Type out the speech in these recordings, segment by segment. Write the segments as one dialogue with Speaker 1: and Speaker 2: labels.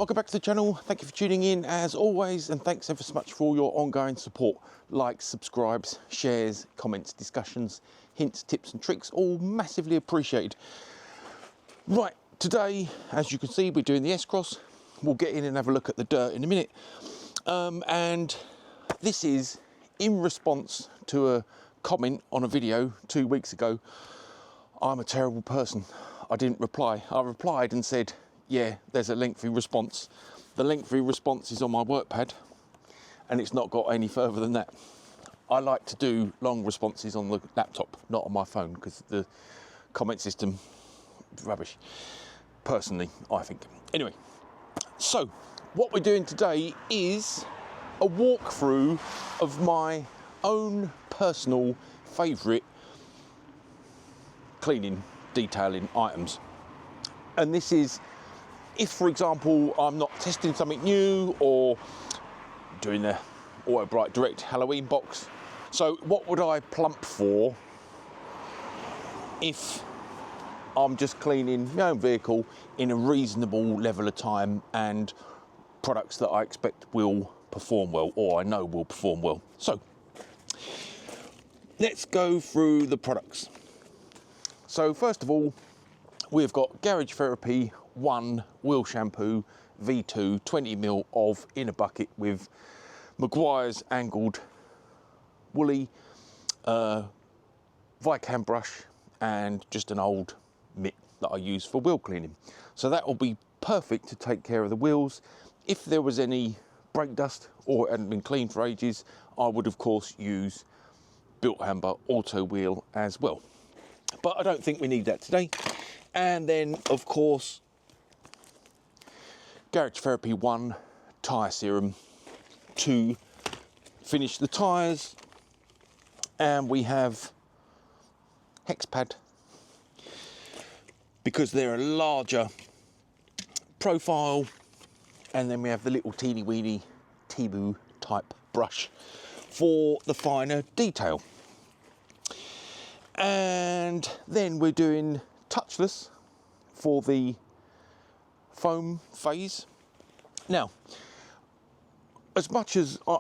Speaker 1: Welcome back to the channel. Thank you for tuning in as always, and thanks ever so much for all your ongoing support. Likes, subscribes, shares, comments, discussions, hints, tips and tricks, all massively appreciated. Right, today, as you can see, we're doing the S-Cross. We'll get in and have a look at the dirt in a minute. And this is in response to a comment on a video 2 weeks ago. I'm a terrible person. I didn't reply. I replied and said, yeah, there's a lengthy response. The lengthy response is on my work pad and it's not got any further than that. I like to do long responses on the laptop, not on my phone, because the comment system is rubbish, personally, I think. Anyway, so what we're doing today is a walkthrough of my own personal favourite cleaning, detailing items. And this is if, for example, I'm not testing something new or doing the Auto Bright Direct Halloween box. So what would I plump for if I'm just cleaning my own vehicle in a reasonable level of time and products that I expect will perform well, or I know will perform well. So let's go through the products. So first of all, we've got Garage Therapy 1 wheel shampoo V2 20ml of in a bucket with Maguire's angled woolly Vicam brush and just an old mitt that I use for wheel cleaning. So that will be perfect to take care of the wheels. If there was any brake dust or it hadn't been cleaned for ages, I would of course use Built Amber Auto Wheel as well. But I don't think we need that today. And then of course, Garage Therapy 1 tyre serum to finish the tyres, and we have hex pad because they're a larger profile, and then we have the little teeny weeny Tibu type brush for the finer detail. And then we're doing touchless for the foam phase. Now, as much as I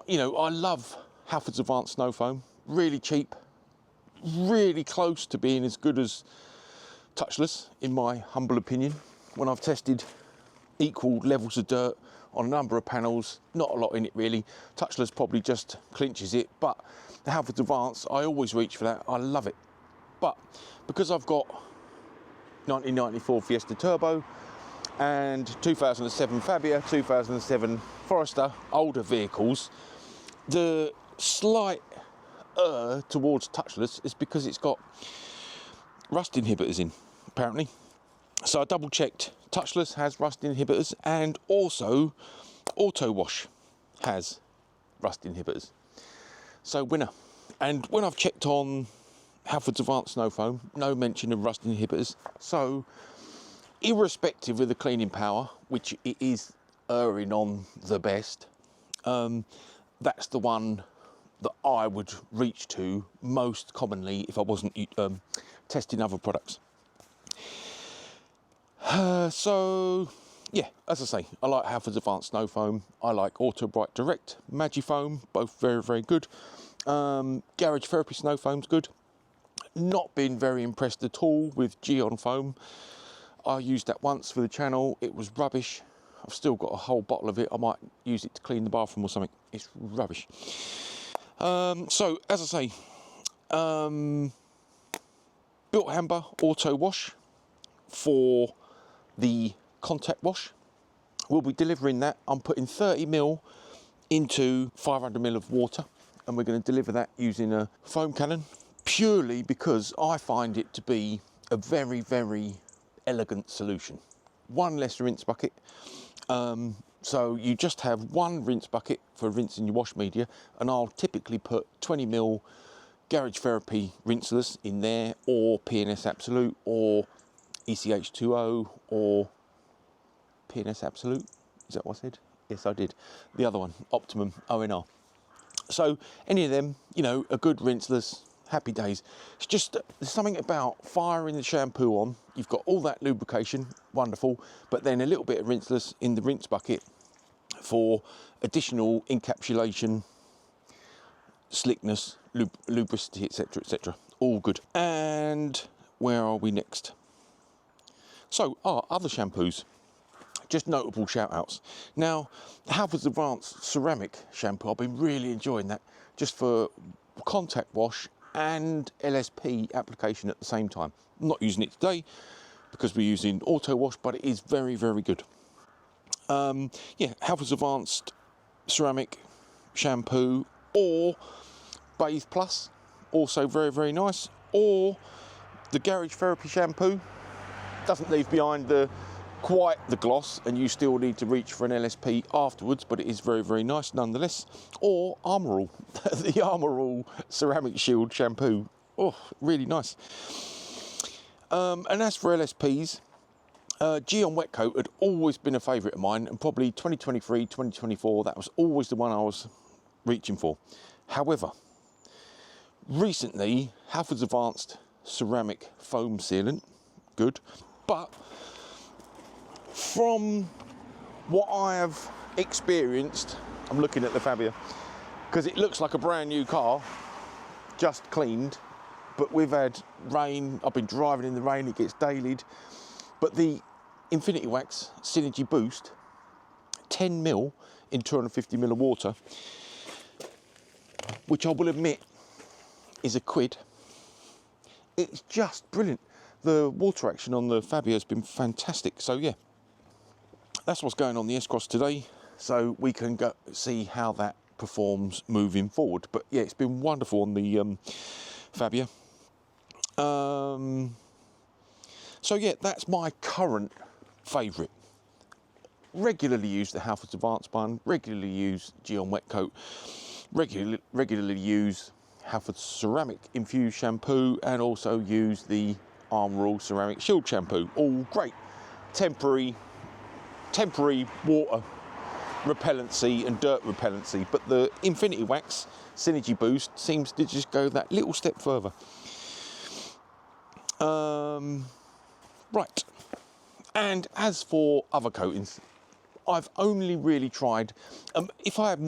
Speaker 1: love Halfords Advanced Snow Foam, really cheap, really close to being as good as touchless in my humble opinion. When I've tested equal levels of dirt on a number of panels, not a lot in it really. Touchless probably just clinches it, but the Halfords Advanced, I always reach for that. I love it. But because I've got 1994 Fiesta Turbo and 2007 Fabia, 2007 Forester, older vehicles, the slight towards touchless is because it's got rust inhibitors in, apparently. So I double checked, touchless has rust inhibitors, and also Auto Wash has rust inhibitors. So winner. And when I've checked on Halfords Advanced Snow Foam, no mention of rust inhibitors. So irrespective of the cleaning power, which it is erring on the best, that's the one that I would reach to most commonly if I wasn't testing other products. So yeah, as I say, I like Halfords Advanced Snow Foam. I like Auto Bright Direct Magifoam, both very, very good. Garage Therapy Snow Foam's good. Not been very impressed at all with Geon Foam. I used that once for the channel. It was rubbish. I've still got a whole bottle of it. I might use it to clean the bathroom or something. It's rubbish. So as I say, Built Amber Auto Wash for the contact wash. We'll be delivering that. I'm putting 30ml into 500ml of water, and we're going to deliver that using a foam cannon, purely because I find it to be a very, very elegant solution. One less rinse bucket. So you just have one rinse bucket for rinsing your wash media, and I'll typically put 20ml Garage Therapy rinseless in there, or P&S Absolute, or ECH2O, or P&S Absolute. Is that what I said? Yes, I did. The other one, Optimum ONR. So any of them, a good rinseless happy days. It's just, there's something about firing the shampoo on. You've got all that lubrication, wonderful, but then a little bit of rinseless in the rinse bucket for additional encapsulation, slickness, lubricity, etc, etc. All good. And where are we next? So, our other shampoos, just notable shout outs. Now, the Halfords Advanced Ceramic Shampoo, I've been really enjoying that, just for contact wash and LSP application at the same time. I'm not using it today because we're using auto wash, but it is very, very good. Yeah, Halfords Advanced Ceramic Shampoo, or Bathe Plus, also very, very nice, or the Garage Therapy Shampoo. Doesn't leave behind quite the gloss, and you still need to reach for an LSP afterwards, but it is very, very nice nonetheless. Or Armour All, the Armour All Ceramic Shield Shampoo. Oh, really nice. And as for LSPs, Geon Wet Coat had always been a favourite of mine, and probably 2023, 2024, that was always the one I was reaching for. However, recently, Halfords Advanced Ceramic Foam Sealant, good, but from what I have experienced, I'm looking at the Fabia, because it looks like a brand new car, just cleaned, but we've had rain, I've been driving in the rain, it gets dailied, but the Infinity Wax Synergy Boost, 10ml in 250ml of water, which I will admit is a quid, it's just brilliant. The water action on the Fabia has been fantastic, so yeah. That's what's going on the S-Cross today, so we can go see how that performs moving forward. But yeah, it's been wonderful on the Fabia. So yeah, that's my current favourite. Regularly use the Halfords Advanced one, regularly use Geon Wet Coat, regularly use Halfords Ceramic Infused Shampoo, and also use the Armour All Ceramic Shield Shampoo. All great. Temporary water repellency and dirt repellency, but the Infinity Wax Synergy Boost seems to just go that little step further. Right, and as for other coatings, I've only really tried, if I've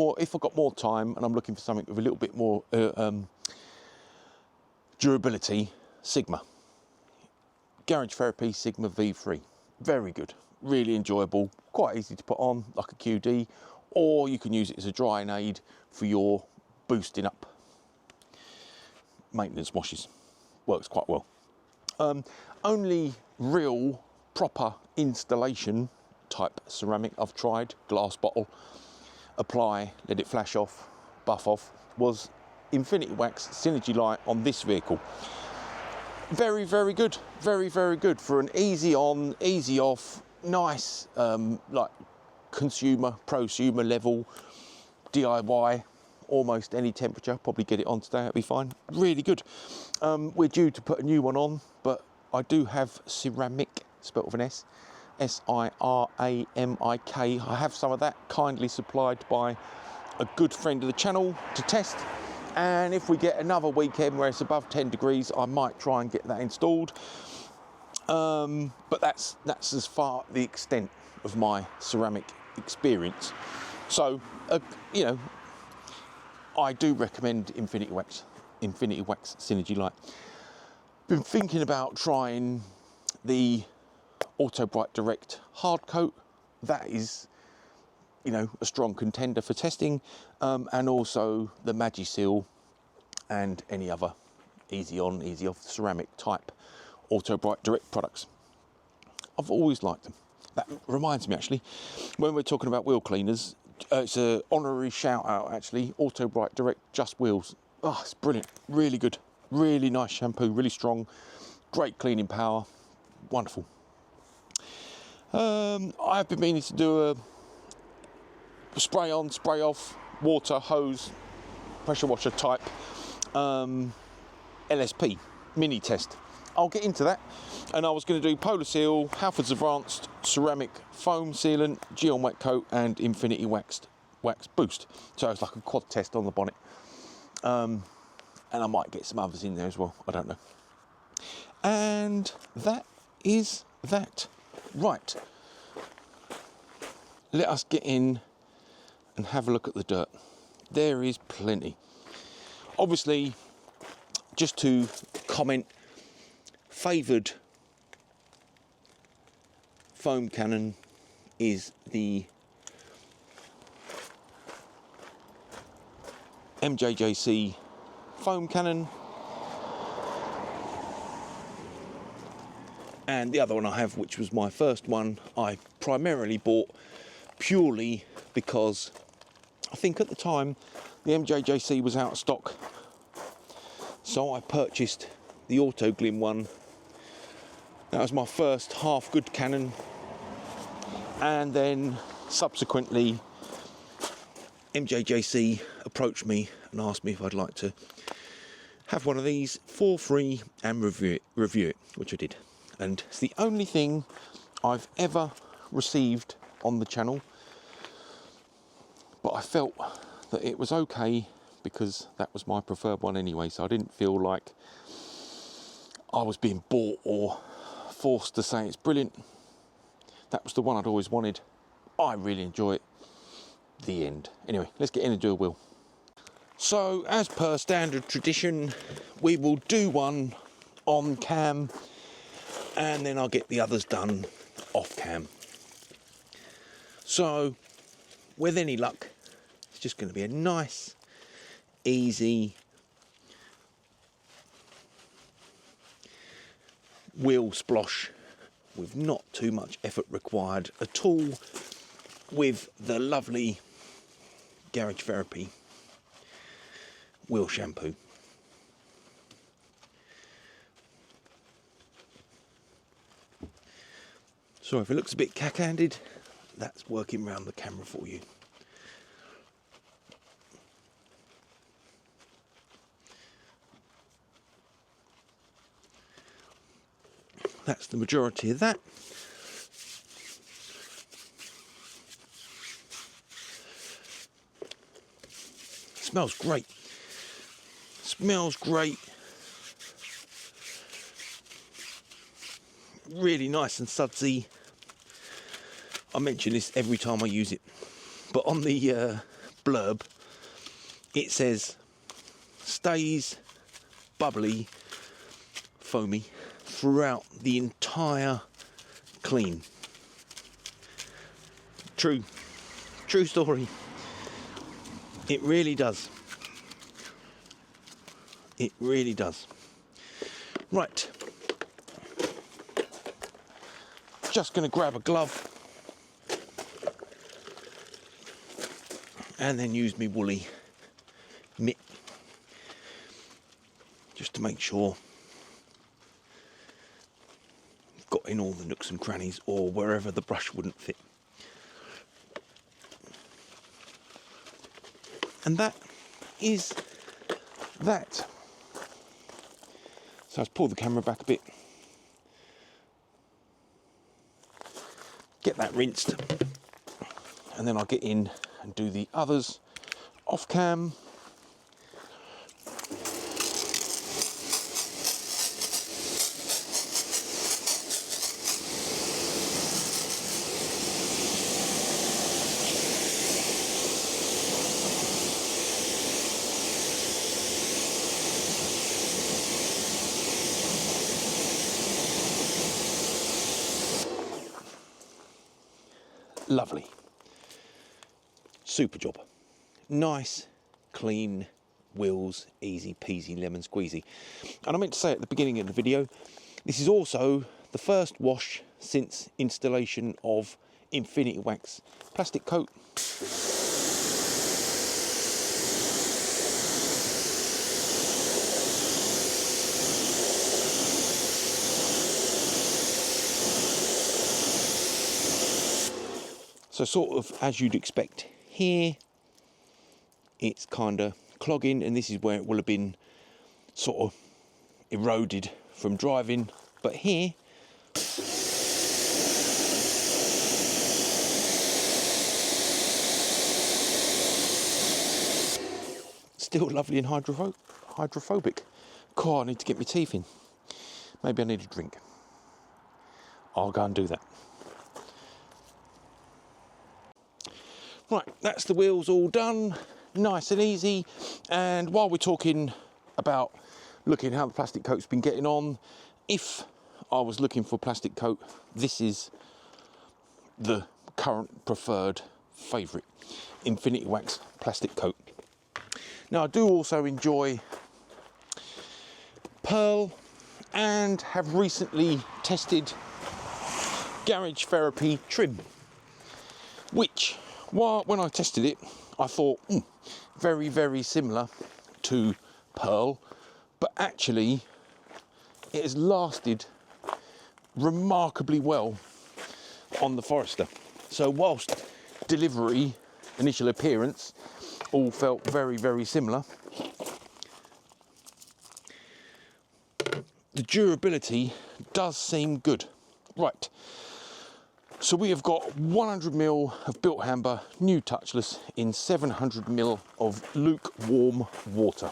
Speaker 1: got more time and I'm looking for something with a little bit more durability, Sigma. Garage Therapy Sigma V3, very good. Really enjoyable, quite easy to put on like a QD, or you can use it as a drying aid for your boosting up maintenance washes. Works quite well. Only real proper installation type ceramic I've tried, glass bottle, apply, let it flash off, buff off, was Infinity Wax Synergy Light on this vehicle. Very, very good, very, very good for an easy on, easy off, nice, like prosumer level, DIY, almost any temperature, probably get it on today, it'll be fine. Really good. We're due to put a new one on, but I do have ceramic, spelt with an S, S-I-R-A-M-I-K. I have some of that kindly supplied by a good friend of the channel to test. And if we get another weekend where it's above 10 degrees, I might try and get that installed. But that's as far the extent of my ceramic experience. So, you know, I do recommend Infinity Wax Synergy Light. Been thinking about trying the Auto Bright Direct hard coat. That is, you know, a strong contender for testing, and also the Magisil and any other easy on, easy off ceramic type Auto Bright Direct products. I've always liked them. That reminds me, actually, when we're talking about wheel cleaners, it's an honorary shout out, actually, Auto Bright Direct Just Wheels. Oh, it's brilliant, really good, really nice shampoo, really strong, great cleaning power, wonderful. I've been meaning to do a spray on, spray off, water, hose, pressure washer type LSP mini test. I'll get into that, and I was going to do Polar Seal, Halfords Advanced Ceramic Foam Sealant, Geon Wet Coat, and Infinity Wax Boost. So it's like a quad test on the bonnet. And I might get some others in there as well, I don't know. And that is that. Right, let us get in and have a look at the dirt. There is plenty. Obviously, just to comment, favoured foam cannon is the MJJC foam cannon, and the other one I have, which was my first one, I primarily bought purely because I think at the time the MJJC was out of stock, so I purchased the Auto Glim one. That was my first half good cannon, and then subsequently MJJC approached me and asked me if I'd like to have one of these for free and review it, which I did. And it's the only thing I've ever received on the channel, but I felt that it was okay because that was my preferred one anyway, so I didn't feel like I was being bought or forced to say it's brilliant. That was the one I'd always wanted. I really enjoy it. The end. Anyway, let's get in and do a wheel. So, as per standard tradition, we will do one on cam, and then I'll get the others done off cam. So, with any luck, it's just going to be a nice, easy wheel splosh with not too much effort required at all, with the lovely Garage Therapy wheel shampoo. So if it looks a bit cack-handed, that's working around the camera for you. That's the majority of that. Smells great. Smells great. Really nice and sudsy. I mention this every time I use it, but on the blurb it says stays bubbly, foamy throughout the entire clean. True story. It really does. It really does. Right. Just going to grab a glove and then use me woolly mitt just to make sure I've got in all the nooks and crannies or wherever the brush wouldn't fit. And that is that. So let's pull the camera back a bit. Get that rinsed. And then I'll get in and do the others off cam. Lovely. Super job. Nice, clean wheels, easy peasy lemon squeezy. And I meant to say at the beginning of the video, this is also the first wash since installation of Infinity Wax plastic coat. So sort of as you'd expect here, it's kind of clogging, and this is where it will have been sort of eroded from driving. But here, still lovely and hydrophobic. God, I need to get my teeth in. Maybe I need a drink. I'll go and do that. Right, that's the wheels all done, nice and easy. And while we're talking about looking how the plastic coat's been getting on, if I was looking for plastic coat, this is the current preferred favourite, Infinity Wax plastic coat. Now I do also enjoy Pearl and have recently tested Garage Therapy trim, which when I tested it I thought very, very similar to Pearl, but actually it has lasted remarkably well on the Forester. So whilst delivery, initial appearance, all felt very, very similar, the durability does seem good. Right, so we have got 100ml of Built Amber new touchless in 700ml of lukewarm water.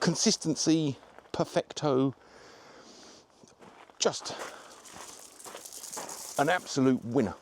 Speaker 1: Consistency perfecto, just an absolute winner.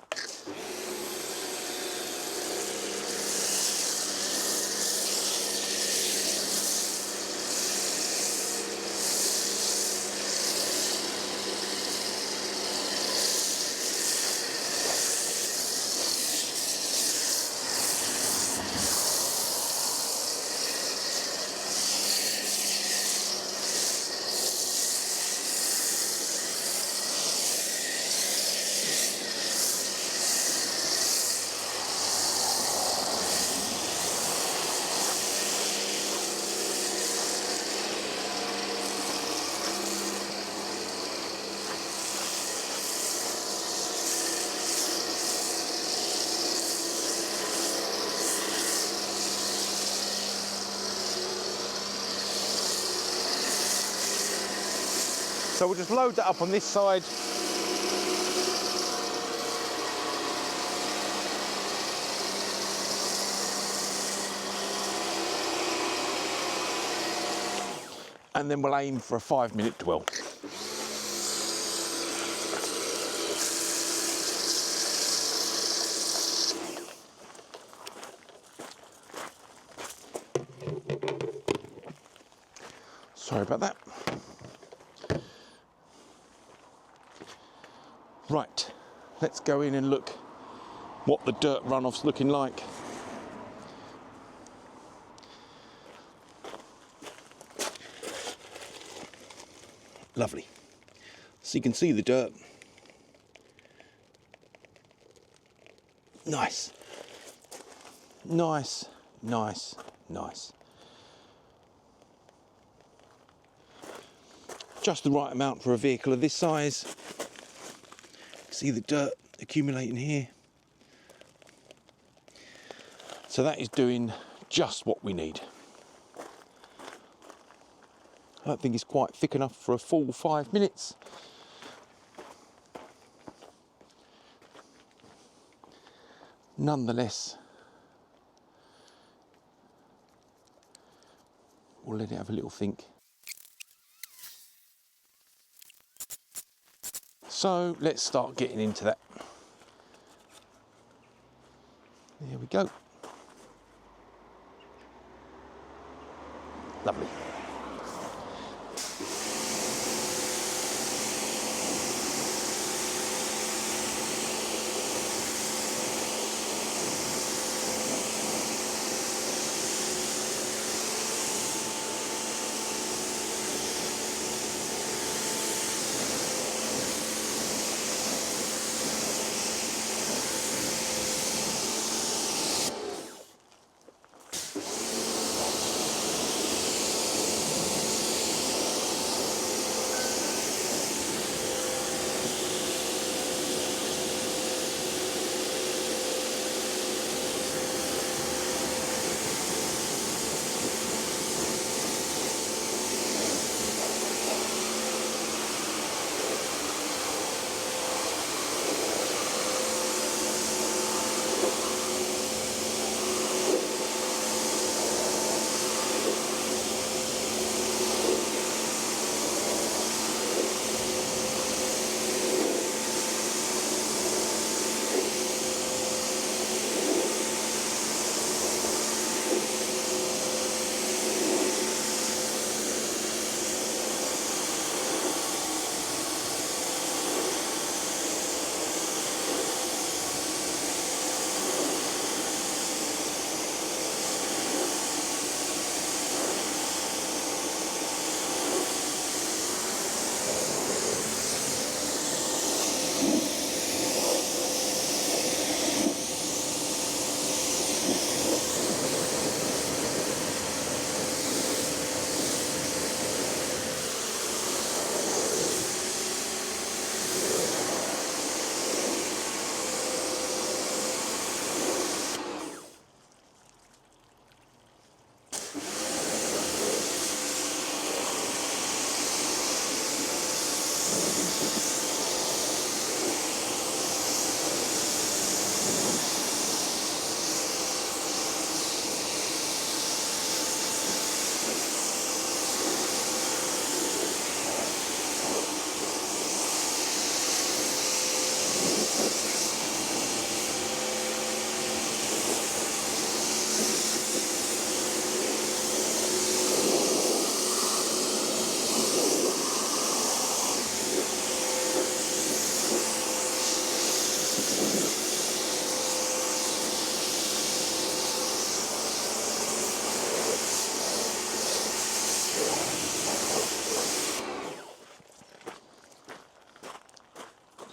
Speaker 1: So we'll just load that up on this side. And then we'll aim for a 5-minute dwell. Sorry about that. Right, let's go in and look what the dirt runoff's looking like. Lovely. So you can see the dirt. Nice. Nice, nice, nice. Just the right amount for a vehicle of this size. See the dirt accumulating here. So that is doing just what we need. I don't think it's quite thick enough for a full 5 minutes. Nonetheless, we'll let it have a little think. So let's start getting into that. There we go. Lovely.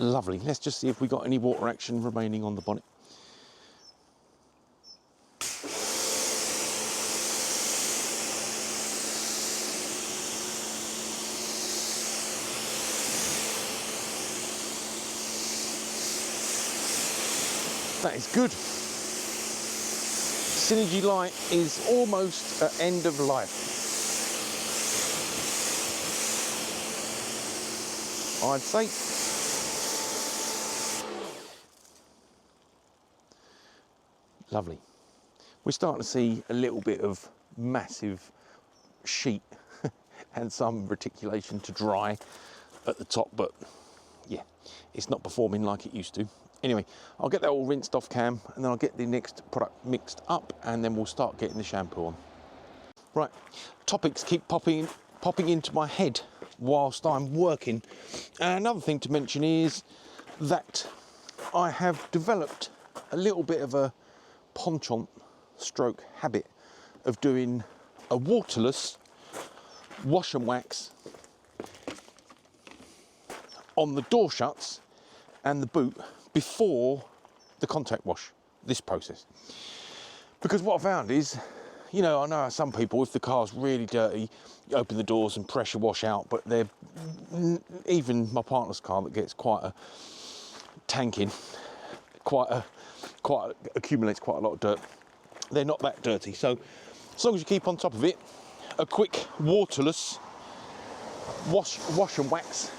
Speaker 1: Lovely. Let's just see if we got any water action remaining on the bonnet. That is good. Synergy light is almost at end of life. I'd say. Lovely. We're starting to see a little bit of massive sheet and some reticulation to dry at the top, but yeah, it's not performing like it used to. Anyway, I'll get that all rinsed off cam, and then I'll get the next product mixed up, and then we'll start getting the shampoo on. Right, topics keep popping into my head whilst I'm working. And another thing to mention is that I have developed a little bit of a penchant stroke habit of doing a waterless wash and wax on the door shuts and the boot before the contact wash, this process. Because what I found is, you know, I know some people, if the car's really dirty, you open the doors and pressure wash out, but they're, even my partner's car that gets quite a tanking, accumulates quite a lot of dirt, they're not that dirty. So as long as you keep on top of it, a quick waterless wash and wax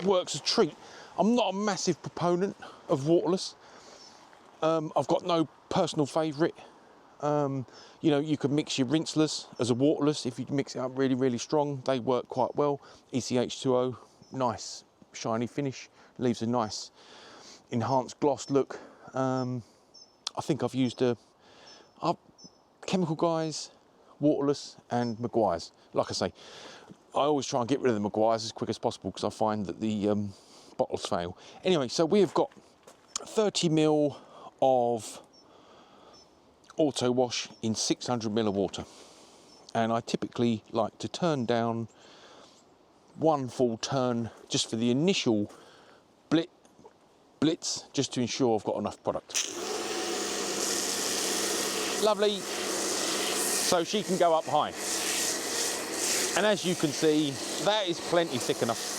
Speaker 1: works a treat. I'm not a massive proponent of waterless. I've got no personal favourite. You know, you could mix your rinseless as a waterless. If you mix it up really, really strong, they work quite well. ECH2O, nice shiny finish, leaves a nice enhanced gloss look. I think I've used Chemical Guys, waterless, and Maguire's. Like I say, I always try and get rid of the Maguire's as quick as possible because I find that the bottles fail. Anyway, so we have got 30ml of auto wash in 600ml of water, and I typically like to turn down one full turn just for the initial blitz, just to ensure I've got enough product. Lovely. So she can go up high, and as you can see, that is plenty thick enough.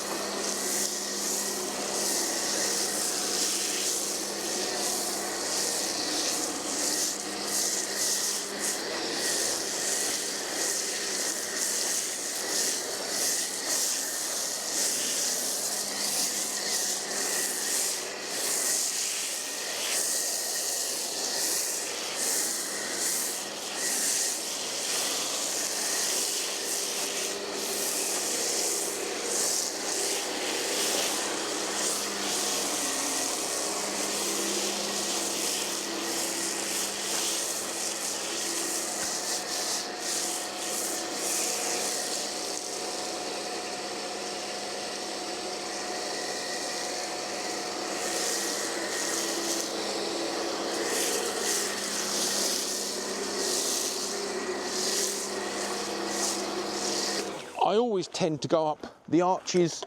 Speaker 1: I always tend to go up the arches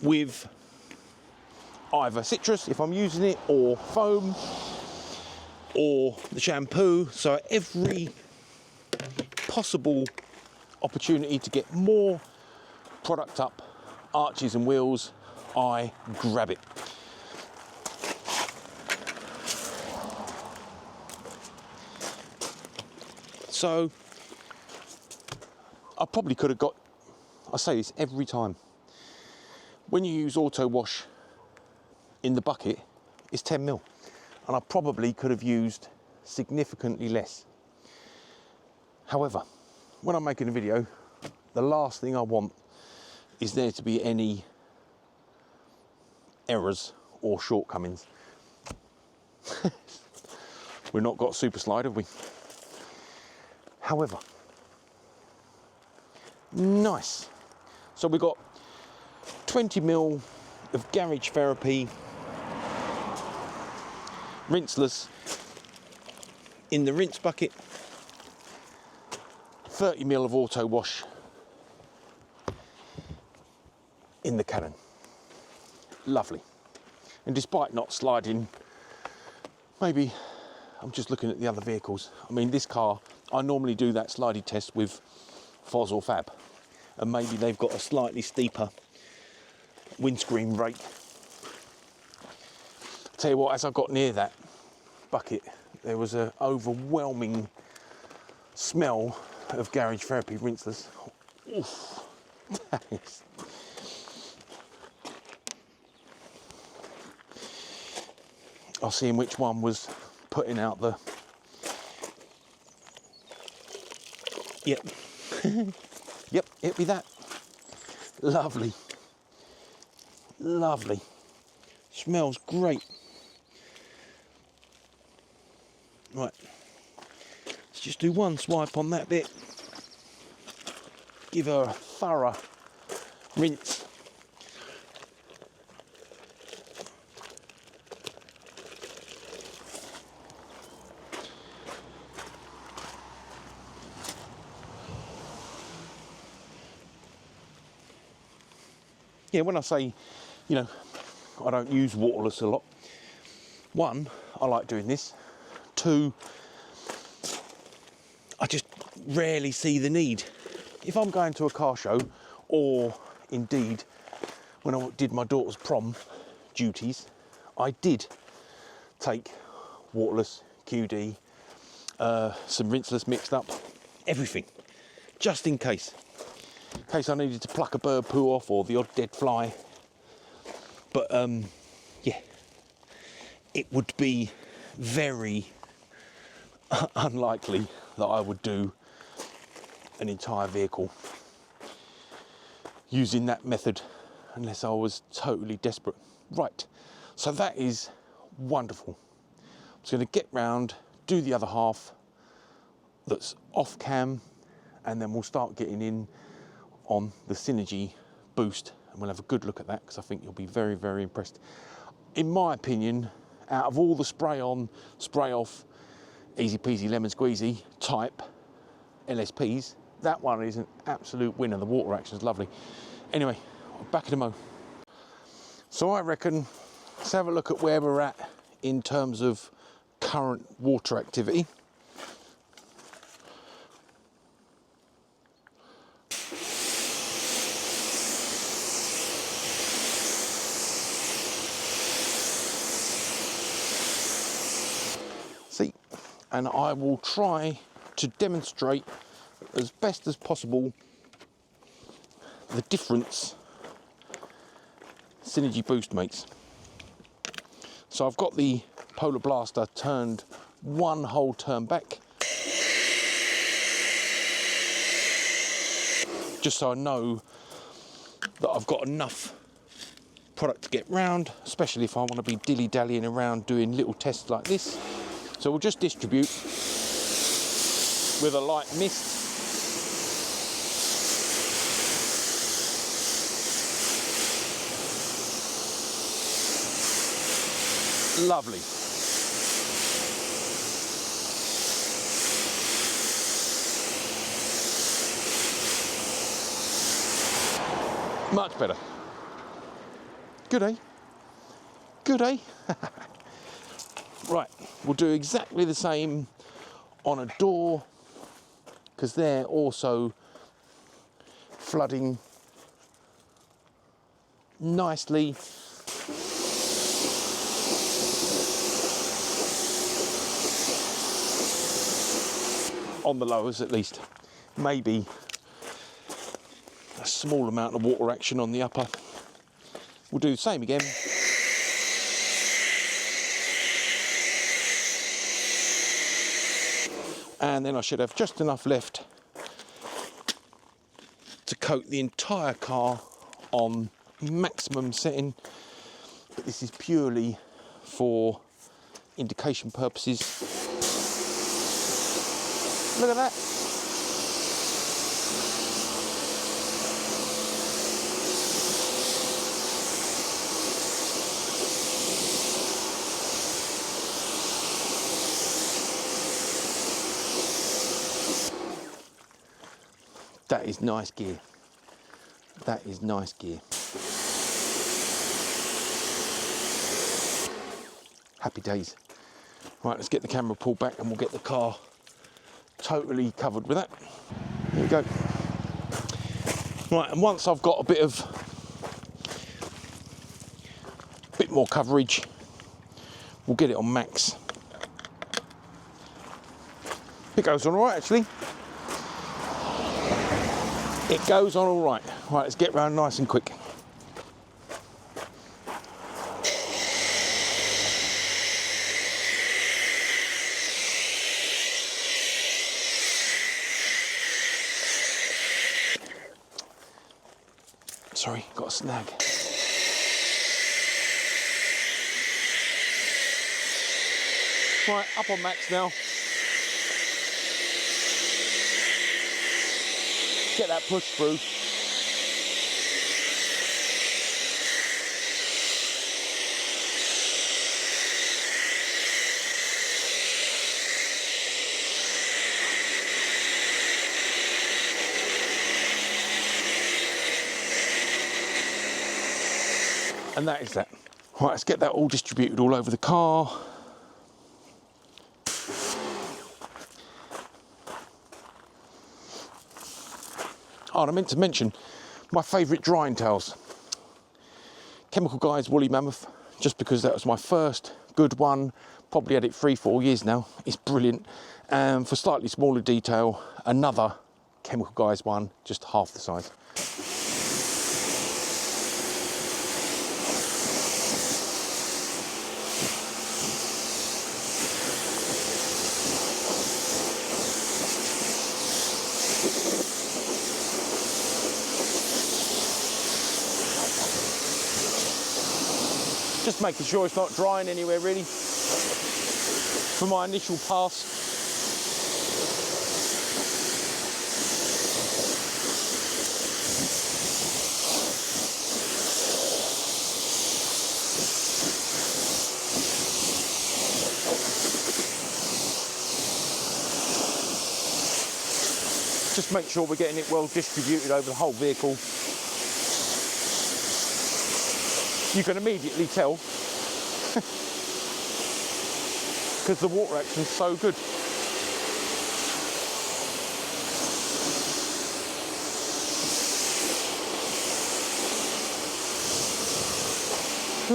Speaker 1: with either citrus if I'm using it, or foam, or the shampoo. So every possible opportunity to get more product up arches and wheels, I grab it. So I probably could have got, I say this every time, when you use auto wash in the bucket, it's 10ml, and I probably could have used significantly less. However, when I'm making a video, the last thing I want is there to be any errors or shortcomings. We've not got super slide, have we? However, nice. So we've got 20ml of garage therapy rinseless in the rinse bucket, 30ml of auto wash in the cannon. lovely. And despite not sliding, maybe I'm just looking at the other vehicles. I mean, this car, I normally do that slidey test with Foz or Fab, and maybe they've got a slightly steeper windscreen rake. Tell you what, as I got near that bucket, there was an overwhelming smell of garage therapy rinseless. Oof. I was seeing which one was putting out the... Yep. Yep, it'll be that. Lovely. Lovely. Smells great. Right. Let's just do one swipe on that bit. Give her a thorough rinse. Yeah, when I say, you know, I don't use waterless a lot. One, I like doing this. Two, I just rarely see the need. If I'm going to a car show, or indeed when I did my daughter's prom duties, I did take waterless, QD, some rinseless mixed up, everything, just in case I needed to pluck a bird poo off or the odd dead fly. But yeah, it would be very unlikely that I would do an entire vehicle using that method unless I was totally desperate. Right, so that is wonderful. I'm just going to get round, do the other half that's off cam, and then we'll start getting in on the Synergy boost, and we'll have a good look at that because I think you'll be very, very impressed. In my opinion, out of all the spray on, spray off, easy peasy lemon squeezy type LSPs, that one is an absolute winner. The water action is lovely. Anyway, back in the mo. So I reckon, let's have a look at where we're at in terms of current water activity. See, and I will try to demonstrate as best as possible the difference Synergy Boost makes. So I've got the Polar Blaster turned one whole turn back, just so I know that I've got enough product to get round, especially if I want to be dilly-dallying around doing little tests like this. So we'll just distribute with a light mist. Lovely. Much better. Good, eh? Good, eh? Right, we'll do exactly the same on a door, because they're also flooding nicely. On the lowers at least. Maybe a small amount of water action on the upper. We'll do the same again. And then I should have just enough left to coat the entire car on maximum setting. But this is purely for indication purposes. Look at that. That is nice gear. That is nice gear. Happy days. Right, let's get the camera pulled back and we'll get the car totally covered with that. There we go. Right, and once I've got a bit more coverage, we'll get it on max. It goes on all right, actually. It goes on all right. Right, let's get round nice and quick. Sorry, got a snag. Right, up on max now. Get that push through. And that is that. Right, let's get that all distributed all over the car. Oh, and I meant to mention my favourite drying towels. Chemical Guys Woolly Mammoth, just because that was my first good one. Probably had it 3-4 years now. It's brilliant. And for slightly smaller detail, another Chemical Guys one, just half the size. Just making sure it's not drying anywhere really for my initial pass. Just make sure we're getting it well distributed over the whole vehicle. You can immediately tell because the water action's so good.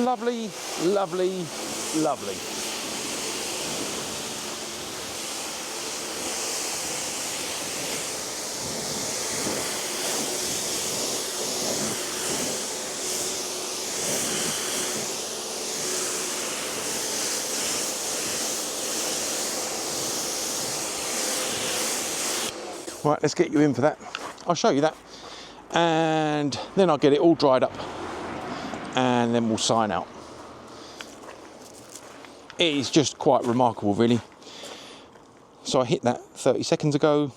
Speaker 1: Lovely, lovely, lovely. Right, let's get you in for that. I'll show you that. And then I'll get it all dried up. And then we'll sign out. It is just quite remarkable, really. So I hit that 30 seconds ago.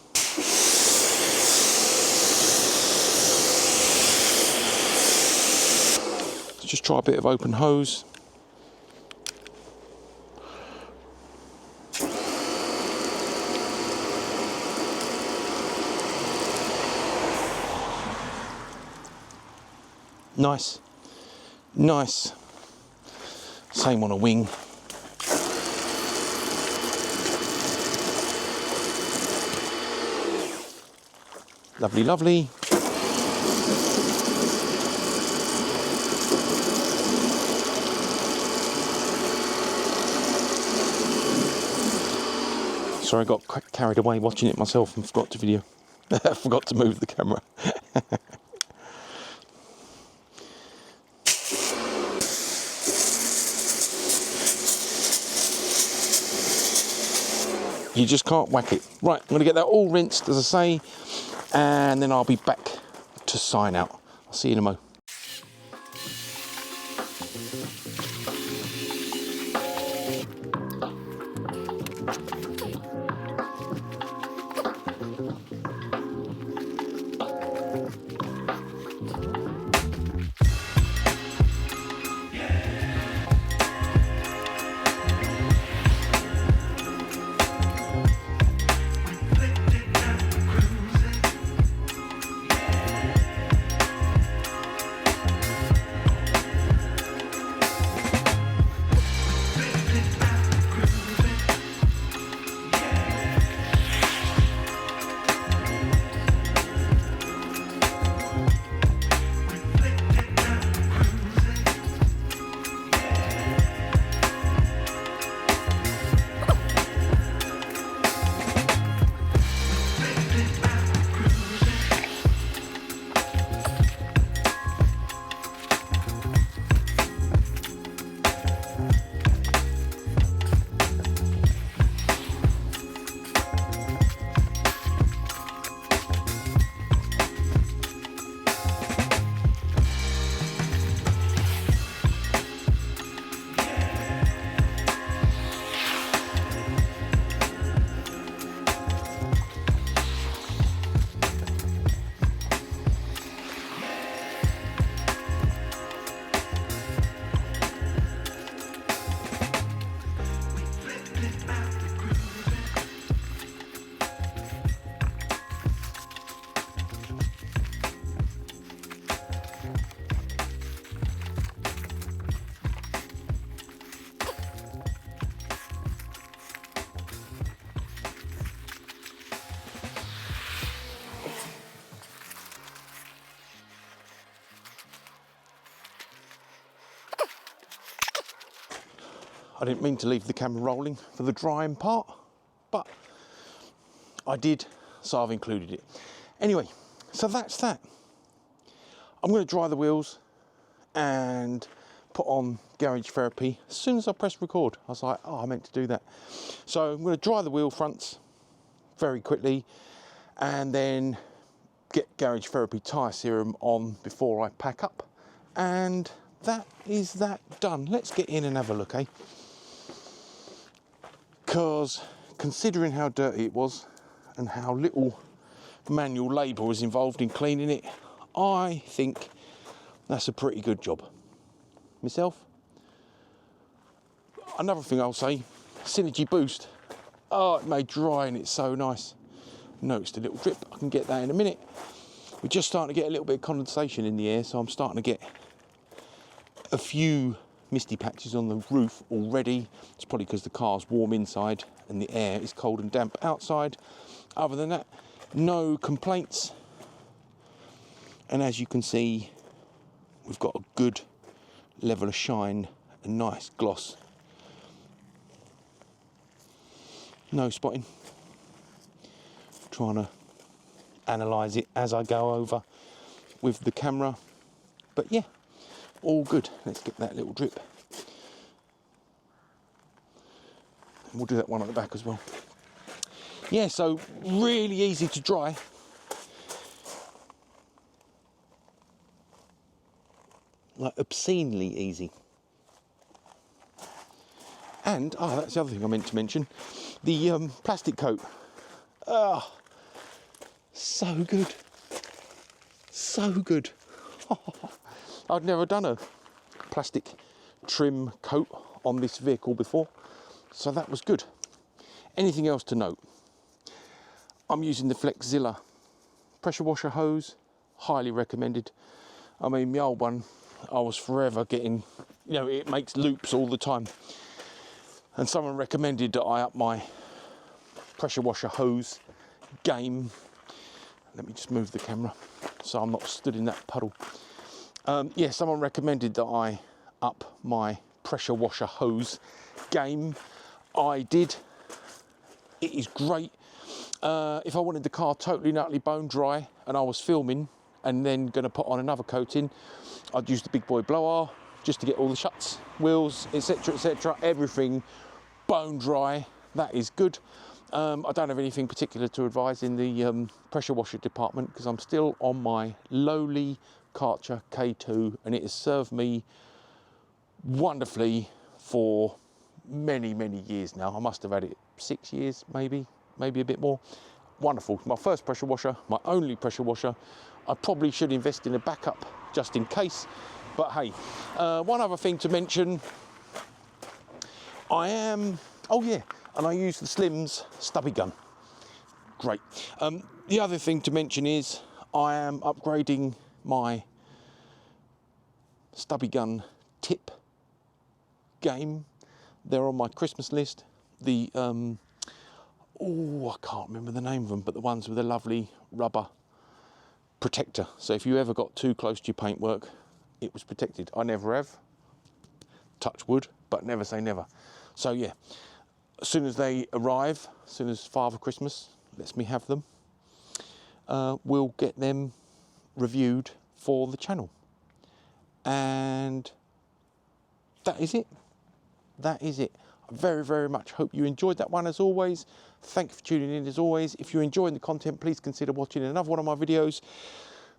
Speaker 1: Just try a bit of open hose. Nice, nice. Same on a wing. Lovely, lovely. Sorry, I got carried away watching it myself and forgot to video. Forgot to move the camera. You just can't whack it. Right, I'm going to get that all rinsed, as I say, and then I'll be back to sign out. I'll see you in a mo. I didn't mean to leave the camera rolling for the drying part, but I did, so I've included it. Anyway, so that's that. I'm going to dry the wheels and put on garage therapy as soon as I press record. I was like, oh, I meant to do that. So I'm going to dry the wheel fronts very quickly and then get garage therapy tyre serum on before I pack up. And that is that done. Let's get in and have a look, eh? Because considering how dirty it was and how little manual labour was involved in cleaning it, I think that's a pretty good job. Myself. Another thing I'll say, Synergy Boost. Oh, it made drying it so nice. Noticed a little drip, I can get that in a minute. We're just starting to get a little bit of condensation in the air, so I'm starting to get a few misty patches on the roof already. It's probably because the car's warm inside and the air is cold and damp outside. Other than that, no complaints. And as you can see, we've got a good level of shine, a nice gloss. No spotting. Trying to analyse it as I go over with the camera. But yeah, all good. Let's get that little drip. And we'll do that one at the back as well. Yeah, so really easy to dry. Like obscenely easy. And, oh, that's the other thing I meant to mention. The plastic coat. Oh, so good. So good. I'd never done a plastic trim coat on this vehicle before, so that was good. Anything else to note? I'm using the Flexzilla pressure washer hose, highly recommended. I mean, my old one, I was forever getting, you know, it makes loops all the time. And someone recommended that I up my pressure washer hose game. Let me just move the camera so I'm not stood in that puddle. Yeah, someone recommended that I up my pressure washer hose game. I did. It is great. If I wanted the car totally and utterly bone dry and I was filming and then going to put on another coating, I'd use the big boy blower just to get all the shuts, wheels, etc., everything bone dry. That is good. I don't have anything particular to advise in the pressure washer department because I'm still on my lowly Karcher K2 and it has served me wonderfully for many, many years now. I must have had it 6 years, maybe a bit more. Wonderful. My first pressure washer, my only pressure washer. I probably should invest in a backup just in case. But hey, one other thing to mention. Oh yeah, and I use the Slim's stubby gun. Great. The other thing to mention is I am upgrading my stubby gun tip game. They're on my Christmas list. The I can't remember the name of them, but the ones with a lovely rubber protector. So if you ever got too close to your paintwork, it was protected. I never have. Touch wood, but never say never. So yeah, as soon as they arrive, as soon as Father Christmas lets me have them, we'll get them reviewed for the channel. And that is it. That is it. I very, very much hope you enjoyed that one as always. Thank you for tuning in as always. If you're enjoying the content, please consider watching another one of my videos.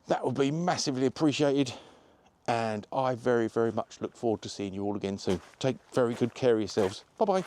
Speaker 1: That would be massively appreciated. And I very, very much look forward to seeing you all again soon. Take very good care of yourselves. Bye-bye.